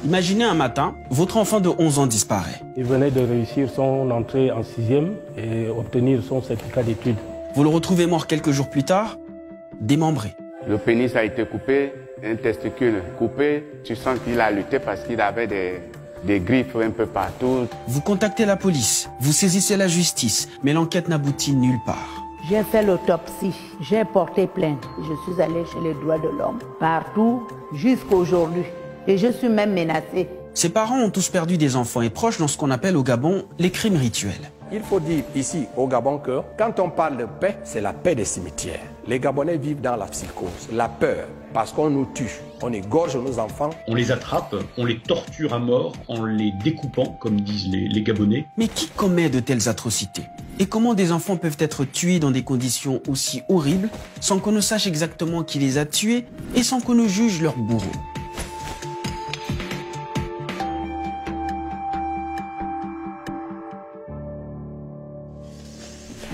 Imaginez un matin, votre enfant de 11 ans disparaît. Il venait de réussir son entrée en 6e et obtenir son certificat d'études. Vous le retrouvez mort quelques jours plus tard, démembré. Le pénis a été coupé, un testicule coupé. Tu sens qu'il a lutté parce qu'il avait des griffes un peu partout. Vous contactez la police, vous saisissez la justice, mais l'enquête n'aboutit nulle part. J'ai fait l'autopsie, j'ai porté plainte. Je suis allée chez les droits de l'homme, partout, jusqu'à aujourd'hui. Et je suis même menacée. Ses parents ont tous perdu des enfants et proches dans ce qu'on appelle au Gabon les crimes rituels. Il faut dire ici au Gabon que quand on parle de paix, c'est la paix des cimetières. Les Gabonais vivent dans la psychose, la peur, parce qu'on nous tue, on égorge nos enfants. On les attrape, on les torture à mort en les découpant, comme disent les Gabonais. Mais qui commet de telles atrocités? Et comment des enfants peuvent être tués dans des conditions aussi horribles sans qu'on ne sache exactement qui les a tués et sans qu'on ne juge leurs bourreaux?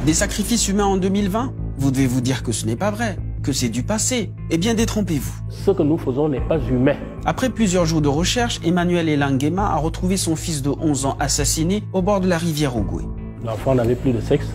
Des sacrifices humains en 2020? Vous devez vous dire que ce n'est pas vrai, que c'est du passé. Eh bien, détrompez-vous. Ce que nous faisons n'est pas humain. Après plusieurs jours de recherche, Emmanuel Elangema a retrouvé son fils de 11 ans assassiné au bord de la rivière Ogoué. L'enfant n'avait plus de sexe,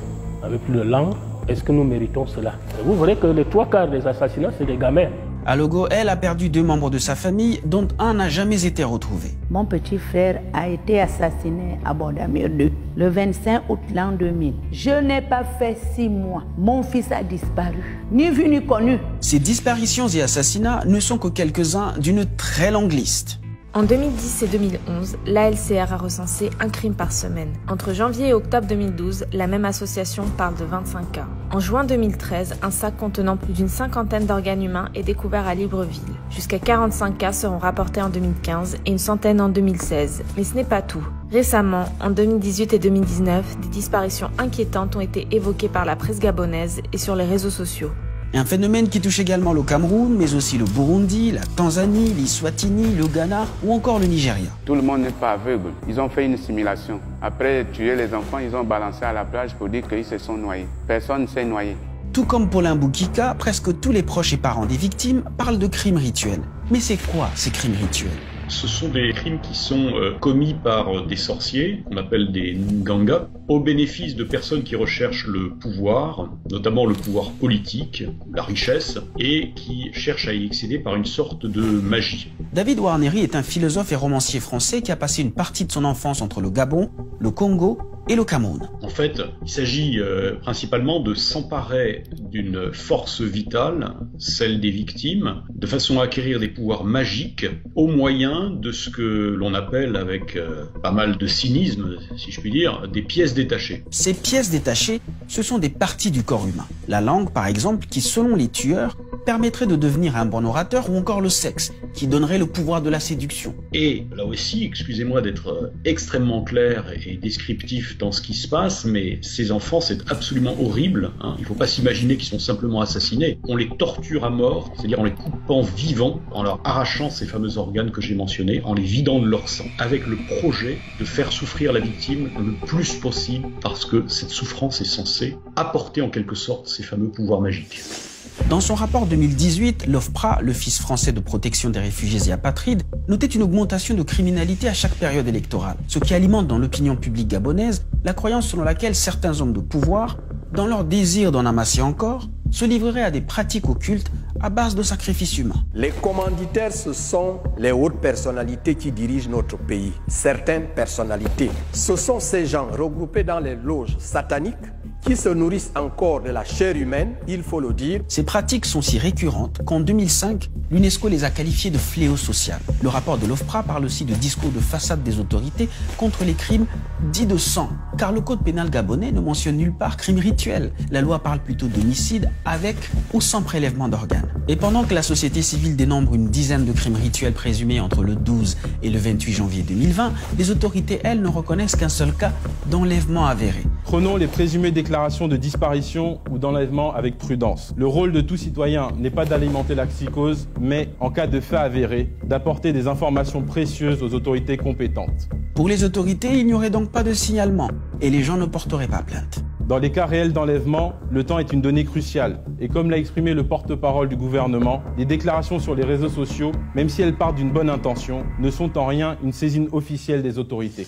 n'avait plus de langue. Est-ce que nous méritons cela? Vous verrez que les 3/4 des assassinats, c'est des gamins. À Logo, elle a perdu 2 membres de sa famille, dont un n'a jamais été retrouvé. Mon petit frère a été assassiné à Bordamir 2, le 25 août l'an 2000. Je n'ai pas fait 6 mois. Mon fils a disparu, ni vu ni connu. Ces disparitions et assassinats ne sont que quelques-uns d'une très longue liste. En 2010 et 2011, l'ALCR a recensé un crime par semaine. Entre janvier et octobre 2012, la même association parle de 25 cas. En juin 2013, un sac contenant plus d'une 50aine d'organes humains est découvert à Libreville. Jusqu'à 45 cas seront rapportés en 2015 et une centaine en 2016. Mais ce n'est pas tout. Récemment, en 2018 et 2019, des disparitions inquiétantes ont été évoquées par la presse gabonaise et sur les réseaux sociaux. Un phénomène qui touche également le Cameroun, mais aussi le Burundi, la Tanzanie, l'Eswatini, le Ghana ou encore le Nigeria. Tout le monde n'est pas aveugle. Ils ont fait une simulation. Après tuer les enfants, ils ont balancé à la plage pour dire qu'ils se sont noyés. Personne ne s'est noyé. Tout comme Paulin Boukika, presque tous les proches et parents des victimes parlent de crimes rituels. Mais c'est quoi ces crimes rituels? Ce sont des crimes qui sont commis par des sorciers, qu'on appelle des Nganga, au bénéfice de personnes qui recherchent le pouvoir, notamment le pouvoir politique, la richesse, et qui cherchent à y accéder par une sorte de magie. David Warnery est un philosophe et romancier français qui a passé une partie de son enfance entre le Gabon, le Congo et le Cameroun. En fait, il s'agit principalement de s'emparer d'une force vitale, celle des victimes, de façon à acquérir des pouvoirs magiques au moyen de ce que l'on appelle, avec pas mal de cynisme, si je puis dire, des pièces détachées. Ces pièces détachées, ce sont des parties du corps humain. La langue, par exemple, qui, selon les tueurs, permettrait de devenir un bon orateur, ou encore le sexe, qui donnerait le pouvoir de la séduction. Et là aussi, excusez-moi d'être extrêmement clair et descriptif dans ce qui se passe, mais ces enfants, c'est absolument horrible. Il ne faut pas s'imaginer qu'ils sont simplement assassinés. On les torture à mort, c'est-à-dire en les coupant vivants, en leur arrachant ces fameux organes que j'ai mentionnés, en les vidant de leur sang, avec le projet de faire souffrir la victime le plus possible, parce que cette souffrance est censée apporter en quelque sorte ces fameux pouvoirs magiques. Dans son rapport 2018, l'OFPRA, l'Office français de protection des réfugiés et apatrides, notait une augmentation de criminalité à chaque période électorale, ce qui alimente dans l'opinion publique gabonaise la croyance selon laquelle certains hommes de pouvoir, dans leur désir d'en amasser encore, se livreraient à des pratiques occultes à base de sacrifices humains. Les commanditaires, ce sont les hautes personnalités qui dirigent notre pays. Certaines personnalités. Ce sont ces gens regroupés dans les loges sataniques qui se nourrissent encore de la chair humaine, il faut le dire. Ces pratiques sont si récurrentes qu'en 2005, l'UNESCO les a qualifiées de fléau social. Le rapport de l'OFPRA parle aussi de discours de façade des autorités contre les crimes dits de sang, car le code pénal gabonais ne mentionne nulle part crime rituel. La loi parle plutôt d'homicide avec ou sans prélèvement d'organes. Et pendant que la société civile dénombre une dizaine de crimes rituels présumés entre le 12 et le 28 janvier 2020, les autorités, elles, ne reconnaissent qu'un seul cas d'enlèvement avéré. Prenons les présumées déclarations de disparition ou d'enlèvement avec prudence. Le rôle de tout citoyen n'est pas d'alimenter la psychose, mais, en cas de fait avéré, d'apporter des informations précieuses aux autorités compétentes. Pour les autorités, il n'y aurait donc pas de signalement et les gens ne porteraient pas plainte. Dans les cas réels d'enlèvement, le temps est une donnée cruciale. Et comme l'a exprimé le porte-parole du gouvernement, les déclarations sur les réseaux sociaux, même si elles partent d'une bonne intention, ne sont en rien une saisine officielle des autorités.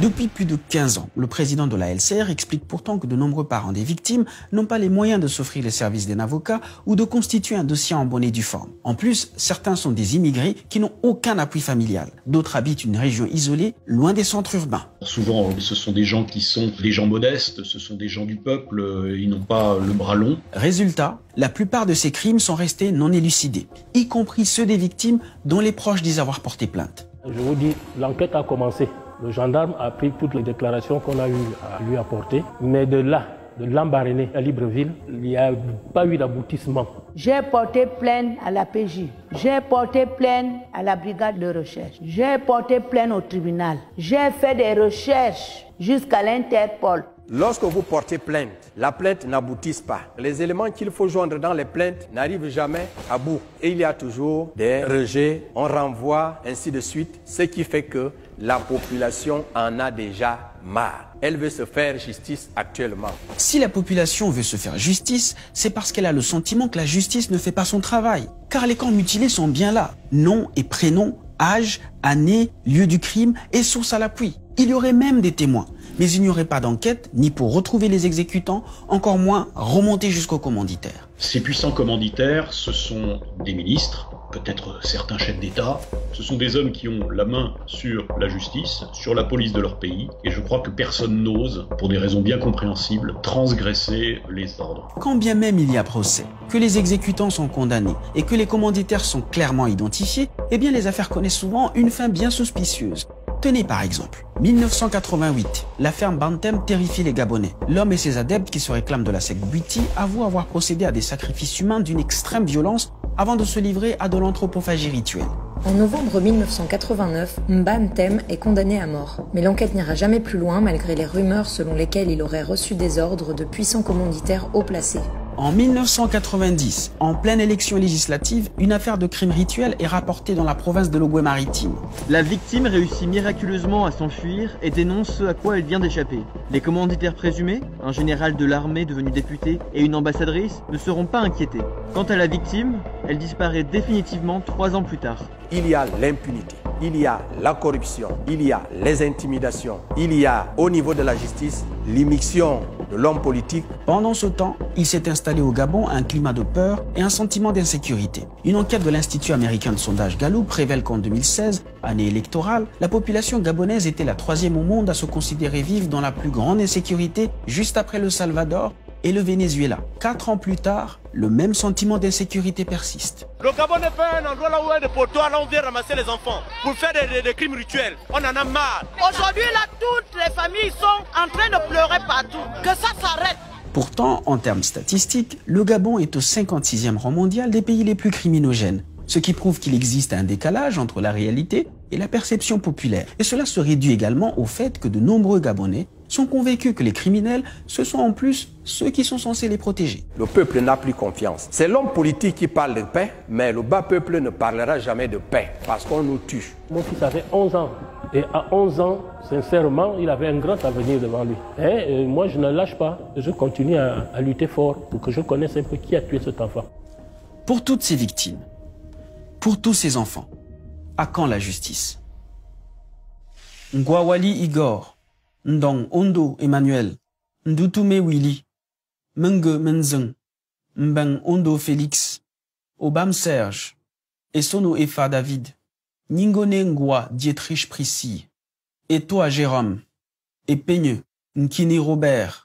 Depuis plus de 15 ans, le président de la LCR explique pourtant que de nombreux parents des victimes n'ont pas les moyens de s'offrir les services d'un avocat ou de constituer un dossier en bonne et due forme. En plus, certains sont des immigrés qui n'ont aucun appui familial. D'autres habitent une région isolée, loin des centres urbains. Souvent, ce sont des gens qui sont des gens modestes, ce sont des gens du peuple, ils n'ont pas le bras long. Résultat, la plupart de ces crimes sont restés non élucidés, y compris ceux des victimes dont les proches disent avoir porté plainte. Je vous dis, l'enquête a commencé. Le gendarme a pris toutes les déclarations qu'on a eu à lui apporter. Mais de là, de Lambaréné à Libreville, il n'y a pas eu d'aboutissement. J'ai porté plainte à la PJ. J'ai porté plainte à la brigade de recherche. J'ai porté plainte au tribunal. J'ai fait des recherches jusqu'à l'Interpol. Lorsque vous portez plainte, la plainte n'aboutit pas. Les éléments qu'il faut joindre dans les plaintes n'arrivent jamais à bout. Et il y a toujours des rejets, on renvoie, ainsi de suite. Ce qui fait que la population en a déjà marre. Elle veut se faire justice actuellement. Si la population veut se faire justice, c'est parce qu'elle a le sentiment que la justice ne fait pas son travail. Car les corps mutilés sont bien là. Nom et prénom, âge, année, lieu du crime et source à l'appui. Il y aurait même des témoins. Mais il n'y aurait pas d'enquête, ni pour retrouver les exécutants, encore moins remonter jusqu'au commanditaire. Ces puissants commanditaires, ce sont des ministres, peut-être certains chefs d'État. Ce sont des hommes qui ont la main sur la justice, sur la police de leur pays. Et je crois que personne n'ose, pour des raisons bien compréhensibles, transgresser les ordres. Quand bien même il y a procès, que les exécutants sont condamnés et que les commanditaires sont clairement identifiés, eh bien les affaires connaissent souvent une fin bien suspicieuse. Tenez par exemple, 1988, l'affaire Bantem terrifie les Gabonais. L'homme et ses adeptes qui se réclament de la secte Bwiti avouent avoir procédé à des sacrifices humains d'une extrême violence avant de se livrer à de l'anthropophagie rituelle. En novembre 1989, Bantem est condamné à mort. Mais l'enquête n'ira jamais plus loin malgré les rumeurs selon lesquelles il aurait reçu des ordres de puissants commanditaires haut placés. En 1990, en pleine élection législative, une affaire de crime rituel est rapportée dans la province de l'Ogooué-Maritime. La victime réussit miraculeusement à s'enfuir et dénonce ce à quoi elle vient d'échapper. Les commanditaires présumés, un général de l'armée devenu député et une ambassadrice, ne seront pas inquiétés. Quant à la victime, elle disparaît définitivement 3 ans plus tard. Il y a l'impunité, il y a la corruption, il y a les intimidations, il y a au niveau de la justice l'immixtion de l'homme politique. Pendant ce temps, il s'est installé au Gabon un climat de peur et un sentiment d'insécurité. Une enquête de l'Institut américain de sondage Gallup révèle qu'en 2016, année électorale, la population gabonaise était la 3e au monde à se considérer vivre dans la plus grande insécurité, juste après le Salvador et le Venezuela. 4 ans plus tard, le même sentiment d'insécurité persiste. Le Gabon n'est pas un endroit là où il y a des potoirs, là où on vient ramasser les enfants pour faire des crimes rituels. On en a marre. Aujourd'hui, là, toutes les familles sont en train de pleurer partout. Que ça s'arrête. Pourtant, en termes statistiques, le Gabon est au 56e rang mondial des pays les plus criminogènes. Ce qui prouve qu'il existe un décalage entre la réalité et la perception populaire. Et cela se réduit également au fait que de nombreux Gabonais sont convaincus que les criminels, ce sont en plus ceux qui sont censés les protéger. Le peuple n'a plus confiance. C'est l'homme politique qui parle de paix, mais le bas peuple ne parlera jamais de paix parce qu'on nous tue. Mon fils avait 11 ans. Et à 11 ans, sincèrement, il avait un grand avenir devant lui. Et moi, je ne lâche pas. Je continue à lutter fort pour que je connaisse un peu qui a tué cet enfant. Pour toutes ces victimes, pour tous ces enfants, à quand la justice? Ngwawali Igor, Ndong Ondo Emmanuel, Ndutume Willy, Menge Menzeng, Mbeng Ondo Félix, Obam Serge, Esono Efa David, Ningone Ngwa Dietrich Priscille, et toi Jérôme, et Peigneux, Nkini Robert,